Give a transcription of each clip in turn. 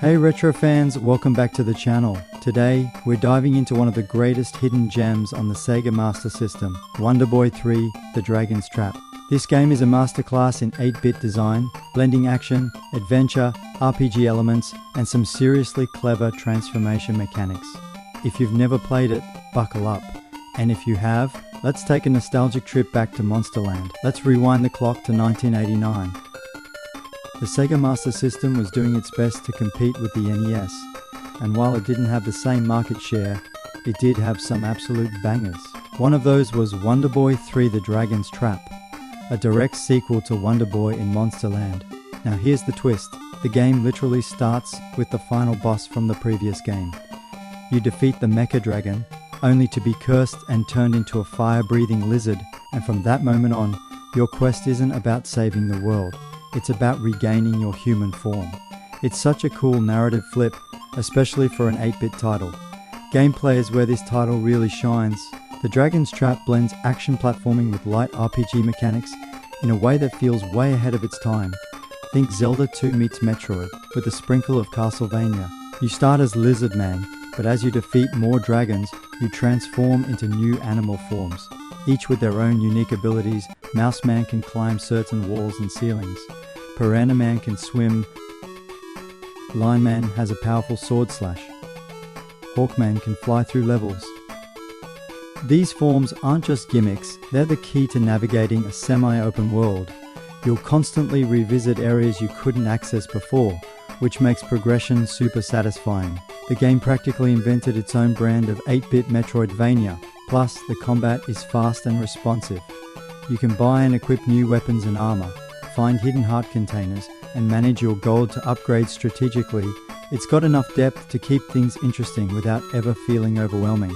Hey retro fans, welcome back to the channel. Today, we're diving into one of the greatest hidden gems on the Sega Master System, Wonder Boy 3: The Dragon's Trap. This game is a masterclass in 8-bit design, blending action, adventure, RPG elements, and some seriously clever transformation mechanics. If you've never played it, buckle up. And if you have, let's take a nostalgic trip back to Monsterland. Let's rewind the clock to 1989. The Sega Master System was doing its best to compete with the NES, and while it didn't have the same market share, it did have some absolute bangers. One of those was Wonder Boy 3: The Dragon's Trap, a direct sequel to Wonder Boy in Monsterland. Now here's the twist. The game literally starts with the final boss from the previous game. You defeat the Mecha Dragon, only to be cursed and turned into a fire-breathing lizard, and from that moment on, your quest isn't about saving the world. It's about regaining your human form. It's such a cool narrative flip, especially for an 8-bit title. Gameplay is where this title really shines. The Dragon's Trap blends action platforming with light RPG mechanics in a way that feels way ahead of its time. Think Zelda 2 meets Metroid, with a sprinkle of Castlevania. You start as Lizard Man, but as you defeat more dragons, you transform into new animal forms. Each with their own unique abilities. Mouse Man can climb certain walls and ceilings. Piranha Man can swim. Lion Man has a powerful sword slash. Hawkman can fly through levels. These forms aren't just gimmicks, they're the key to navigating a semi-open world. You'll constantly revisit areas you couldn't access before, which makes progression super satisfying. The game practically invented its own brand of 8-bit Metroidvania. Plus, the combat is fast and responsive. You can buy and equip new weapons and armor, find hidden heart containers, and manage your gold to upgrade strategically. It's got enough depth to keep things interesting without ever feeling overwhelming.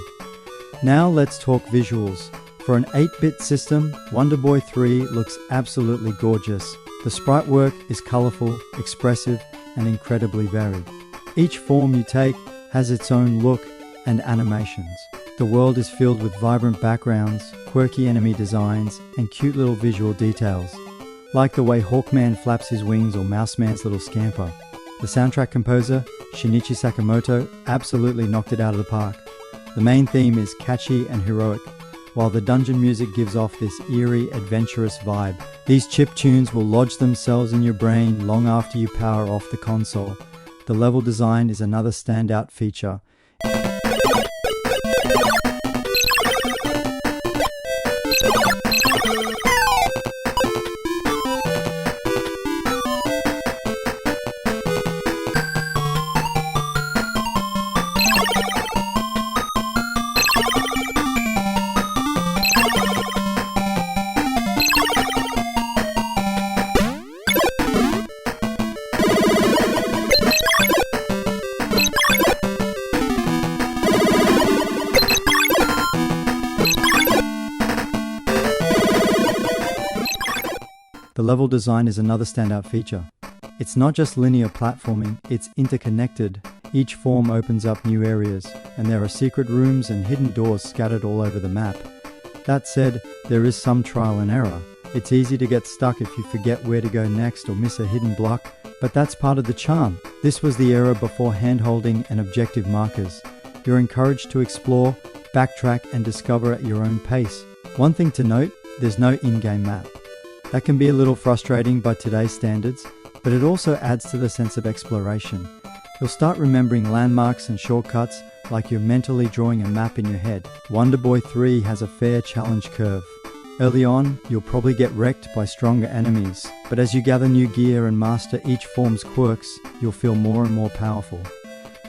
Now let's talk visuals. For an 8-bit system, Wonder Boy 3 looks absolutely gorgeous. The sprite work is colorful, expressive, and incredibly varied. Each form you take has its own look and animations. The world is filled with vibrant backgrounds, quirky enemy designs, and cute little visual details, like the way Hawkman flaps his wings or Mouseman's little scamper. The soundtrack composer, Shinichi Sakamoto, absolutely knocked it out of the park. The main theme is catchy and heroic, while the dungeon music gives off this eerie, adventurous vibe. These chiptunes will lodge themselves in your brain long after you power off the console. The level design is another standout feature. The level design is another standout feature. It's not just linear platforming, it's interconnected. Each form opens up new areas, and there are secret rooms and hidden doors scattered all over the map. That said, there is some trial and error. It's easy to get stuck if you forget where to go next or miss a hidden block, but that's part of the charm. This was the era before hand-holding and objective markers. You're encouraged to explore, backtrack, and discover at your own pace. One thing to note, there's no in-game map. That can be a little frustrating by today's standards, but it also adds to the sense of exploration. You'll start remembering landmarks and shortcuts like you're mentally drawing a map in your head. Wonder Boy 3 has a fair challenge curve. Early on, you'll probably get wrecked by stronger enemies, but as you gather new gear and master each form's quirks, you'll feel more and more powerful.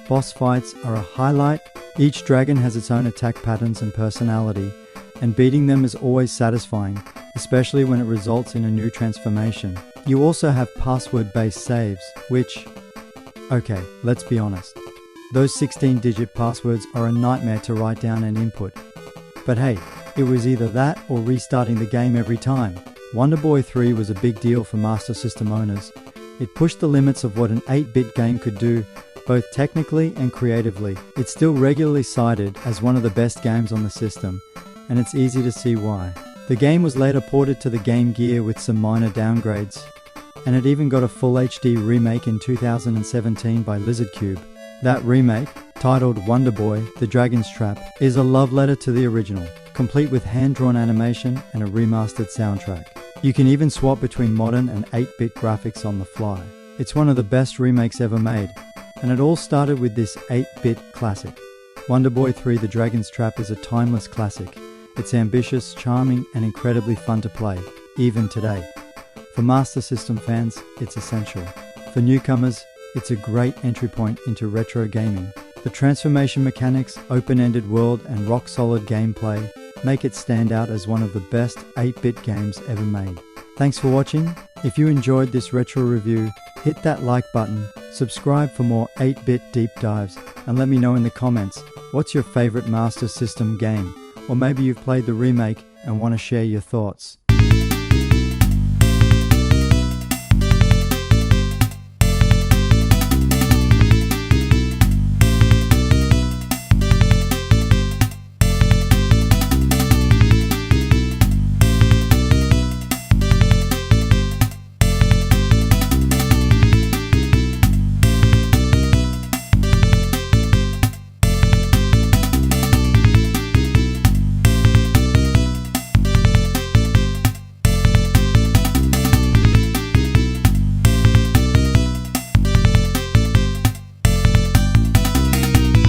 Boss fights are a highlight. Each dragon has its own attack patterns and personality, and beating them is always satisfying, especially when it results in a new transformation. You also have password-based saves, which, okay, let's be honest, those 16-digit passwords are a nightmare to write down and input. But hey, it was either that or restarting the game every time. Wonder Boy 3 was a big deal for Master System owners. It pushed the limits of what an 8-bit game could do, both technically and creatively. It's still regularly cited as one of the best games on the system, and it's easy to see why. The game was later ported to the Game Gear with some minor downgrades. and it even got a full HD remake in 2017 by Lizardcube. That remake, titled Wonder Boy: The Dragon's Trap, is a love letter to the original, complete with hand-drawn animation and a remastered soundtrack. You can even swap between modern and 8-bit graphics on the fly. It's one of the best remakes ever made, and it all started with this 8-bit classic. Wonder Boy 3: The Dragon's Trap is a timeless classic. It's ambitious, charming, and incredibly fun to play, even today. For Master System fans, it's essential. For newcomers, it's a great entry point into retro gaming. The transformation mechanics, open-ended world, and rock-solid gameplay make it stand out as one of the best 8-bit games ever made. Thanks for watching. If you enjoyed this retro review, hit that like button, subscribe for more 8-bit deep dives, and let me know in the comments, what's your favorite Master System game? Or maybe you've played the remake and want to share your thoughts.